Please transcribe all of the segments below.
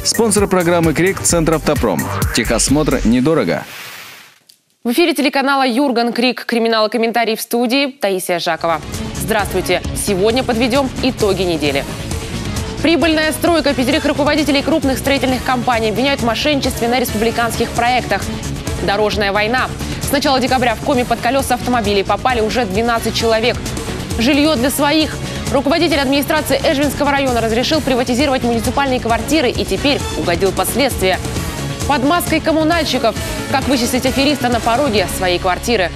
Спонсор программы «Крик» – Центр «Автопром». Техосмотр недорого. В эфире телеканала «Юрган Крик». Криминал и комментарий в студии Таисия Жакова. Здравствуйте. Сегодня подведем итоги недели. Прибыльная стройка. 5 руководителей крупных строительных компаний обвиняют в мошенничестве на республиканских проектах. Дорожная война. С начала декабря в коме под колеса автомобилей попали уже 12 человек. Жилье для своих. Руководитель администрации Эжвинского района разрешил приватизировать муниципальные квартиры и теперь угодил под следствие. Под маской коммунальщиков. Как вычислить афериста на пороге своей квартиры.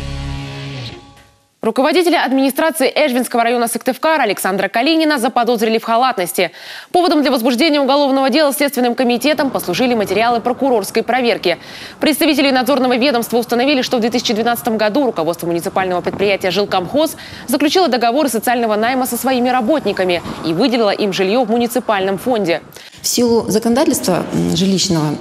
Руководителя администрации Эжвинского района Сыктывкара Александра Калинина заподозрили в халатности. Поводом для возбуждения уголовного дела Следственным комитетом послужили материалы прокурорской проверки. Представители надзорного ведомства установили, что в 2012 году руководство муниципального предприятия «Жилкомхоз» заключило договоры социального найма со своими работниками и выделило им жилье в муниципальном фонде. В силу законодательства жилищного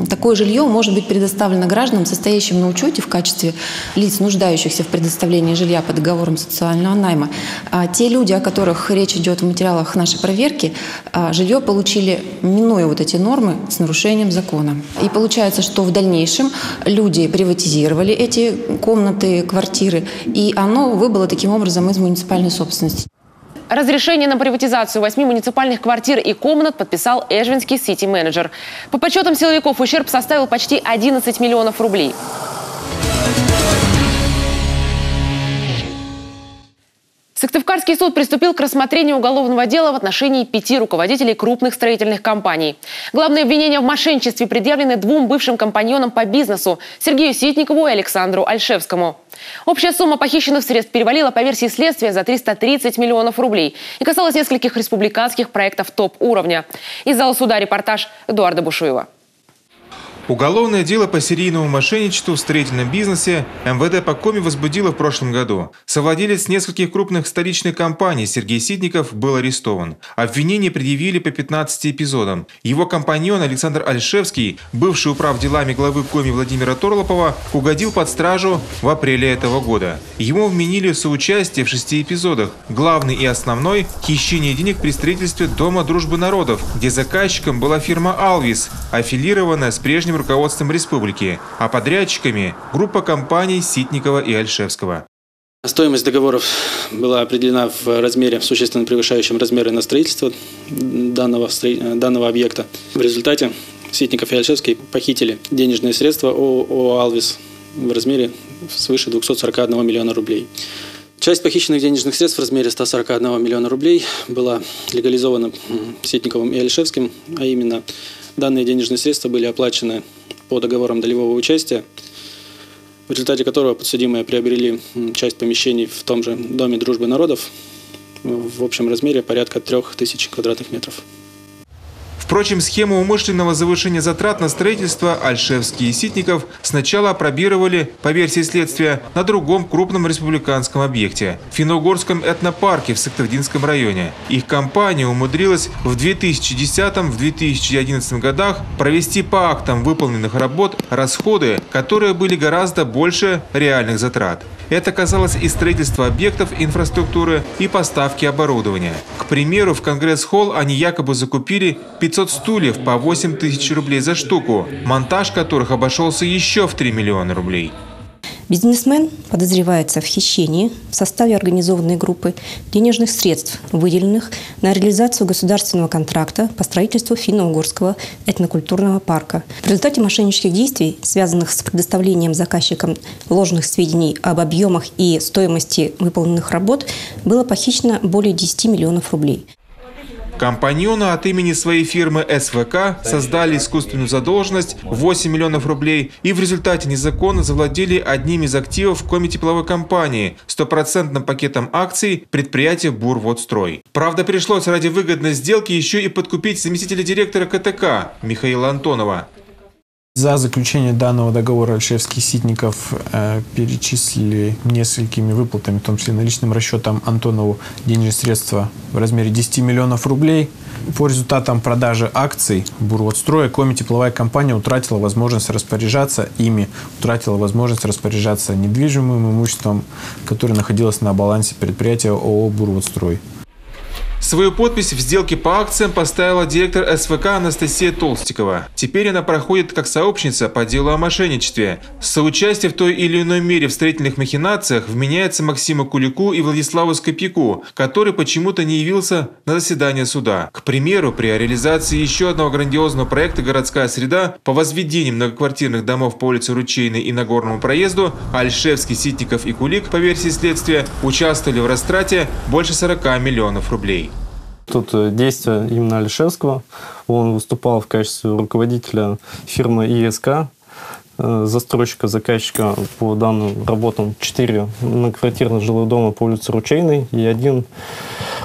такое жилье может быть предоставлено гражданам, состоящим на учете в качестве лиц, нуждающихся в предоставлении жилья по договорам социального найма. Те люди, о которых речь идет в материалах нашей проверки, жилье получили, минуя вот эти нормы, с нарушением закона. И получается, что в дальнейшем люди приватизировали эти комнаты, квартиры, и оно выбыло таким образом из муниципальной собственности. Разрешение на приватизацию 8 муниципальных квартир и комнат подписал эжвинский сити-менеджер. По подсчетам силовиков, ущерб составил почти 11 миллионов рублей. Сыктывкарский суд приступил к рассмотрению уголовного дела в отношении 5 руководителей крупных строительных компаний. Главные обвинения в мошенничестве предъявлены 2 бывшим компаньонам по бизнесу – Сергею Ситникову и Александру Альшевскому. Общая сумма похищенных средств перевалила по версии следствия за 330 миллионов рублей и касалась нескольких республиканских проектов топ-уровня. Из зала суда репортаж Эдуарда Бушуева. Уголовное дело по серийному мошенничеству в строительном бизнесе МВД по Коми возбудило в прошлом году. Совладелец нескольких крупных столичных компаний Сергей Ситников был арестован. Обвинения предъявили по 15 эпизодам. Его компаньон Александр Альшевский, бывший управделами главы Коми Владимира Торлопова, угодил под стражу в апреле этого года. Ему вменили соучастие в 6 эпизодах. Главный и основной – хищение денег при строительстве Дома дружбы народов, где заказчиком была фирма «Алвис», аффилированная с прежним руководством республики, а подрядчиками – группа компаний Ситникова и Альшевского. Стоимость договоров была определена в размере, существенно превышающем размеры на строительство данного объекта. В результате Ситников и Альшевский похитили денежные средства ООО «Алвис» в размере свыше 241 миллиона рублей. Часть похищенных денежных средств в размере 141 миллиона рублей была легализована Ситниковым и Альшевским, а именно данные денежные средства были оплачены по договорам долевого участия, в результате которого подсудимые приобрели часть помещений в том же Доме дружбы народов в общем размере порядка 3000 квадратных метров. Впрочем, схему умышленного завышения затрат на строительство Альшевский и Ситников сначала опробировали, по версии следствия, на другом крупном республиканском объекте – Финно-Угорском этнопарке в Сыктывдинском районе. Их компания умудрилась в 2010-2011 годах провести по актам выполненных работ расходы, которые были гораздо больше реальных затрат. Это касалось и строительства объектов инфраструктуры, и поставки оборудования. К примеру, в Конгресс-холл они якобы закупили 500 стульев по 8 тысяч рублей за штуку, монтаж которых обошелся еще в 3 миллиона рублей. Бизнесмен подозревается в хищении в составе организованной группы денежных средств, выделенных на реализацию государственного контракта по строительству Финно-Угорского этнокультурного парка. В результате мошеннических действий, связанных с предоставлением заказчикам ложных сведений об объемах и стоимости выполненных работ, было похищено более 10 миллионов рублей. Компаньоны от имени своей фирмы СВК создали искусственную задолженность в 8 миллионов рублей и в результате незаконно завладели одним из активов Коми тепловой компании, стопроцентным пакетом акций предприятия «Бурводстрой». Правда, пришлось ради выгодной сделки еще и подкупить заместителя директора КТК Михаила Антонова. За заключение данного договора Альшевский и Ситников перечислили несколькими выплатами, в том числе наличным расчетом Антонову, денежные средства в размере 10 миллионов рублей. По результатам продажи акций Бурводстроя Коми тепловая компания утратила возможность распоряжаться ими, утратила возможность распоряжаться недвижимым имуществом, которое находилось на балансе предприятия ООО «Бурводстрой». Свою подпись в сделке по акциям поставила директор СВК Анастасия Толстикова. Теперь она проходит как сообщница по делу о мошенничестве. Соучастие в той или иной мере в строительных махинациях вменяется Максиму Кулику и Владиславу Скопьяку, который почему-то не явился на заседание суда. К примеру, при реализации еще одного грандиозного проекта «Городская среда» по возведению многоквартирных домов по улице Ручейной и Нагорному проезду Альшевский, Ситников и Кулик, по версии следствия, участвовали в растрате больше 40 миллионов рублей. Тут действие именно Альшевского. Он выступал в качестве руководителя фирмы ИСК, застройщика, заказчика по данным работам 4 многоквартирных жилых дома по улице Ручейной и 1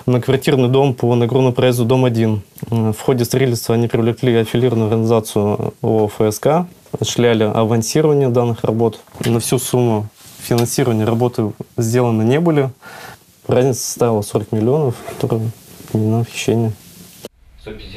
многоквартирный дом по Нагорному проезду, дом 1. В ходе строительства они привлекли аффилированную организацию ООО ФСК, осуществляли авансирование данных работ. На всю сумму финансирования работы сделаны не были. Разница составила 40 миллионов, которые на хищение.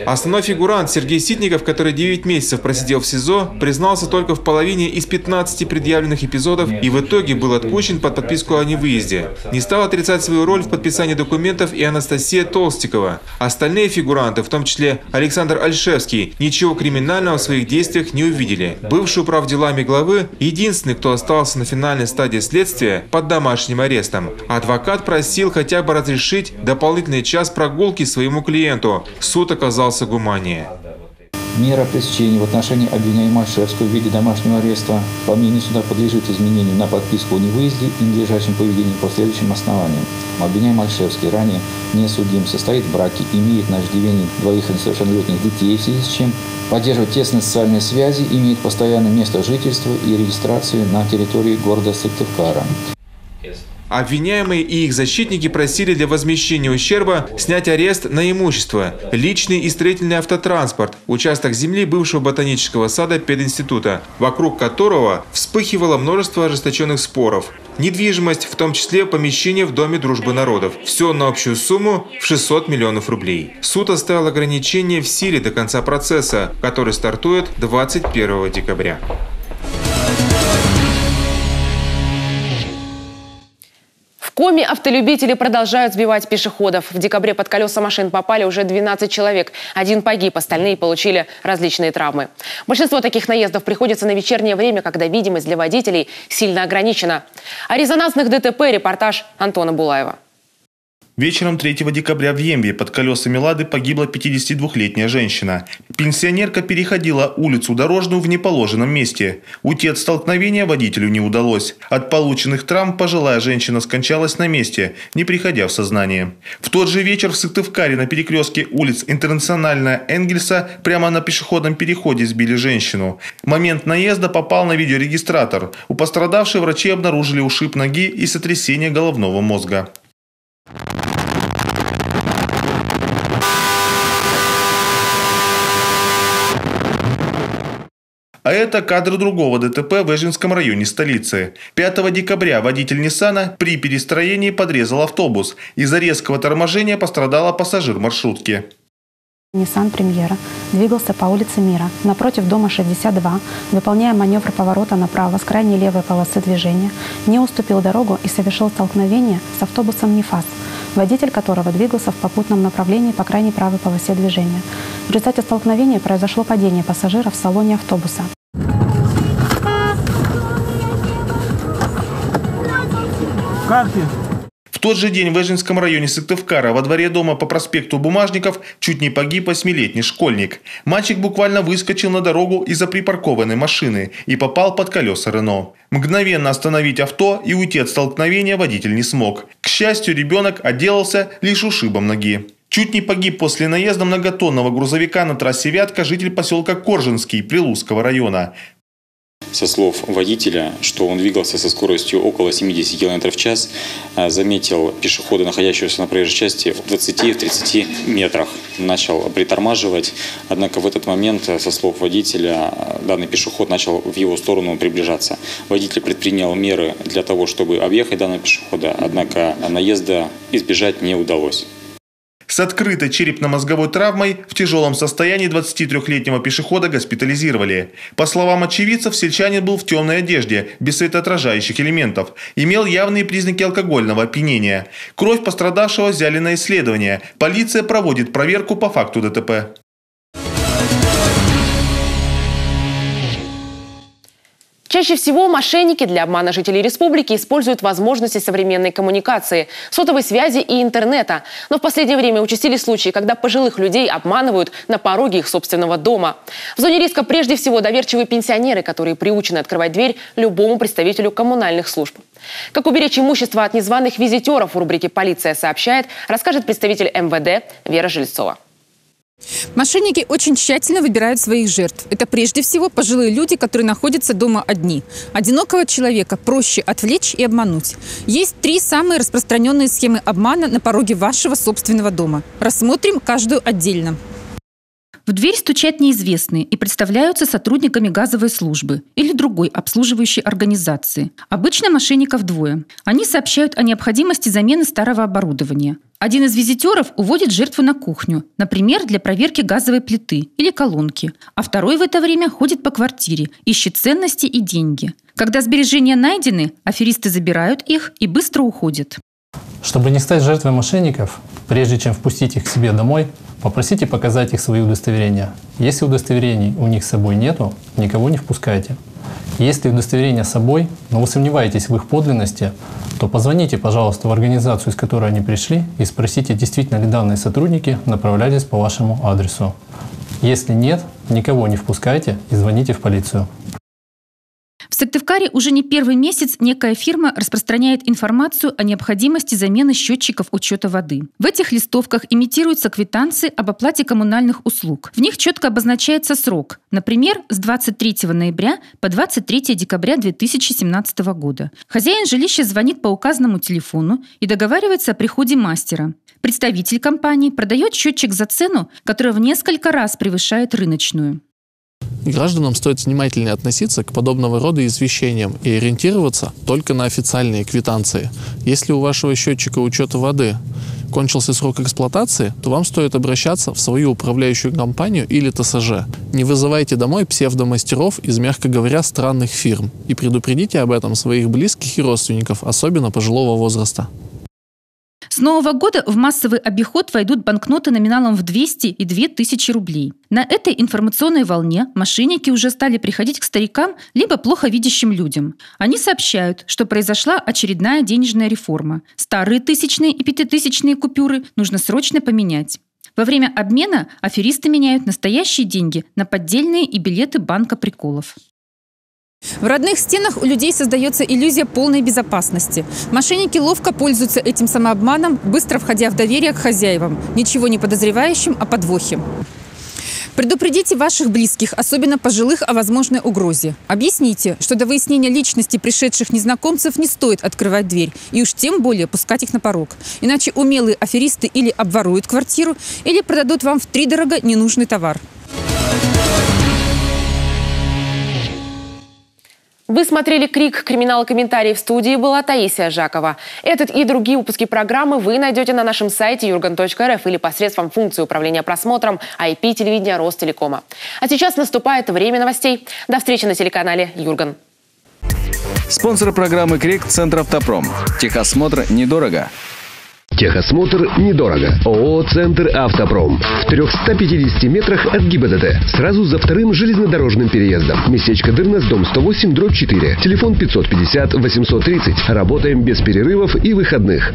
Основной фигурант Сергей Ситников, который 9 месяцев просидел в СИЗО, признался только в половине из 15 предъявленных эпизодов и в итоге был отпущен под подписку о невыезде. Не стал отрицать свою роль в подписании документов и Анастасия Толстикова. Остальные фигуранты, в том числе Александр Альшевский, ничего криминального в своих действиях не увидели. Бывший управ делами главы единственный, кто остался на финальной стадии следствия под домашним арестом. Адвокат просил хотя бы разрешить дополнительный час прогулки своему клиенту. Суд оказался гуманнее. Мера пресечения в отношении обвиняемого Альшевского в виде домашнего ареста по мнению суда подлежит изменению на подписку о невыезде и ненадлежащем поведении по следующим основаниям. Обвиняемый Альшевский ранее не судим, состоит в браке, имеет на иждивении 2 несовершеннолетних детей, в связи с чем поддерживает тесные социальные связи, имеет постоянное место жительства и регистрацию на территории города Сыктывкара. Обвиняемые и их защитники просили для возмещения ущерба снять арест на имущество, личный и строительный автотранспорт, участок земли бывшего ботанического сада пединститута, вокруг которого вспыхивало множество ожесточенных споров, недвижимость, в том числе помещение в Доме дружбы народов. Все на общую сумму в 600 миллионов рублей. Суд оставил ограничение в силе до конца процесса, который стартует 21 декабря. В Коми автолюбители продолжают сбивать пешеходов. В декабре под колеса машин попали уже 12 человек. 1 погиб, остальные получили различные травмы. Большинство таких наездов приходится на вечернее время, когда видимость для водителей сильно ограничена. О резонансных ДТП репортаж Антона Булаева. Вечером 3 декабря в Емве под колесами «Лады» погибла 52-летняя женщина. Пенсионерка переходила улицу Дорожную в неположенном месте. Уйти от столкновения водителю не удалось. От полученных травм пожилая женщина скончалась на месте, не приходя в сознание. В тот же вечер в Сыктывкаре на перекрестке улиц Интернациональная Энгельса прямо на пешеходном переходе сбили женщину. Момент наезда попал на видеорегистратор. У пострадавшей врачи обнаружили ушиб ноги и сотрясение головного мозга. А это кадры другого ДТП в Эжинском районе столицы. 5 декабря водитель Ниссана при перестроении подрезал автобус. Из-за резкого торможения пострадала пассажир маршрутки. Nissan Премьера двигался по улице Мира, напротив дома 62, выполняя маневр поворота направо с крайней левой полосы движения, не уступил дорогу и совершил столкновение с автобусом «Нефас», водитель которого двигался в попутном направлении по крайней правой полосе движения. В результате столкновения произошло падение пассажира в салоне автобуса. В тот же день в Эжинском районе Сыктывкара во дворе дома по проспекту Бумажников чуть не погиб 8-летний школьник. Мальчик буквально выскочил на дорогу из-за припаркованной машины и попал под колеса Рено. Мгновенно остановить авто и уйти от столкновения водитель не смог. К счастью, ребенок отделался лишь ушибом ноги. Чуть не погиб после наезда многотонного грузовика на трассе Вятка житель поселка Коржинский Прилузского района. Со слов водителя, что он двигался со скоростью около 70 км в час, заметил пешехода, находящегося на проезжей части в 20-30 метрах. Начал притормаживать, однако в этот момент, со слов водителя, данный пешеход начал в его сторону приближаться. Водитель предпринял меры для того, чтобы объехать данного пешехода, однако наезда избежать не удалось. С открытой черепно-мозговой травмой в тяжелом состоянии 23-летнего пешехода госпитализировали. По словам очевидцев, сельчанин был в темной одежде, без светоотражающих элементов. Имел явные признаки алкогольного опьянения. Кровь пострадавшего взяли на исследование. Полиция проводит проверку по факту ДТП. Чаще всего мошенники для обмана жителей республики используют возможности современной коммуникации, сотовой связи и интернета. Но в последнее время участились случаи, когда пожилых людей обманывают на пороге их собственного дома. В зоне риска прежде всего доверчивые пенсионеры, которые приучены открывать дверь любому представителю коммунальных служб. Как уберечь имущество от незваных визитеров в рубрике «Полиция сообщает», расскажет представитель МВД Вера Жильцова. Мошенники очень тщательно выбирают своих жертв. Это прежде всего пожилые люди, которые находятся дома одни. Одинокого человека проще отвлечь и обмануть. Есть 3 самые распространенные схемы обмана на пороге вашего собственного дома. Рассмотрим каждую отдельно. В дверь стучат неизвестные и представляются сотрудниками газовой службы или другой обслуживающей организации. Обычно мошенников 2. Они сообщают о необходимости замены старого оборудования. Один из визитеров уводит жертву на кухню, например, для проверки газовой плиты или колонки, а второй в это время ходит по квартире, ищет ценности и деньги. Когда сбережения найдены, аферисты забирают их и быстро уходят. Чтобы не стать жертвой мошенников, прежде чем впустить их к себе домой, попросите показать их свои удостоверения. Если удостоверений у них с собой нету, никого не впускайте. Если удостоверение с собой, но вы сомневаетесь в их подлинности, то позвоните, пожалуйста, в организацию, из которой они пришли, и спросите, действительно ли данные сотрудники направлялись по вашему адресу. Если нет, никого не впускайте и звоните в полицию. В Сыктывкаре уже не первый месяц некая фирма распространяет информацию о необходимости замены счетчиков учета воды. В этих листовках имитируются квитанции об оплате коммунальных услуг. В них четко обозначается срок, например, с 23 ноября по 23 декабря 2017 года. Хозяин жилища звонит по указанному телефону и договаривается о приходе мастера. Представитель компании продает счетчик за цену, которая в несколько раз превышает рыночную. Гражданам стоит внимательнее относиться к подобного рода извещениям и ориентироваться только на официальные квитанции. Если у вашего счетчика учета воды кончился срок эксплуатации, то вам стоит обращаться в свою управляющую компанию или ТСЖ. Не вызывайте домой псевдомастеров из, мягко говоря, странных фирм и предупредите об этом своих близких и родственников, особенно пожилого возраста. С Нового года в массовый обиход войдут банкноты номиналом в 200 и 2000 рублей. На этой информационной волне мошенники уже стали приходить к старикам либо плохо видящим людям. Они сообщают, что произошла очередная денежная реформа. Старые тысячные и пятитысячные купюры нужно срочно поменять. Во время обмена аферисты меняют настоящие деньги на поддельные и билеты банка приколов. В родных стенах у людей создается иллюзия полной безопасности. Мошенники ловко пользуются этим самообманом, быстро входя в доверие к хозяевам, ничего не подозревающим о подвохе. Предупредите ваших близких, особенно пожилых, о возможной угрозе. Объясните, что до выяснения личности пришедших незнакомцев не стоит открывать дверь и уж тем более пускать их на порог. Иначе умелые аферисты или обворуют квартиру, или продадут вам втридорога ненужный товар. Вы смотрели «Крик». Криминал-комментарий в студии была Таисия Жакова. Этот и другие выпуски программы вы найдете на нашем сайте urgan.rf или посредством функции управления просмотром IP-телевидения Ростелекома. А сейчас наступает время новостей. До встречи на телеканале Юрган. Спонсор программы «Крик» – Центр «Автопром». Техосмотр недорого. Техосмотр недорого. ООО «Центр Автопром». В 350 метрах от ГИБДД. Сразу за вторым железнодорожным переездом. Местечко Дырнас, дом 108/4. Телефон 550 830. Работаем без перерывов и выходных.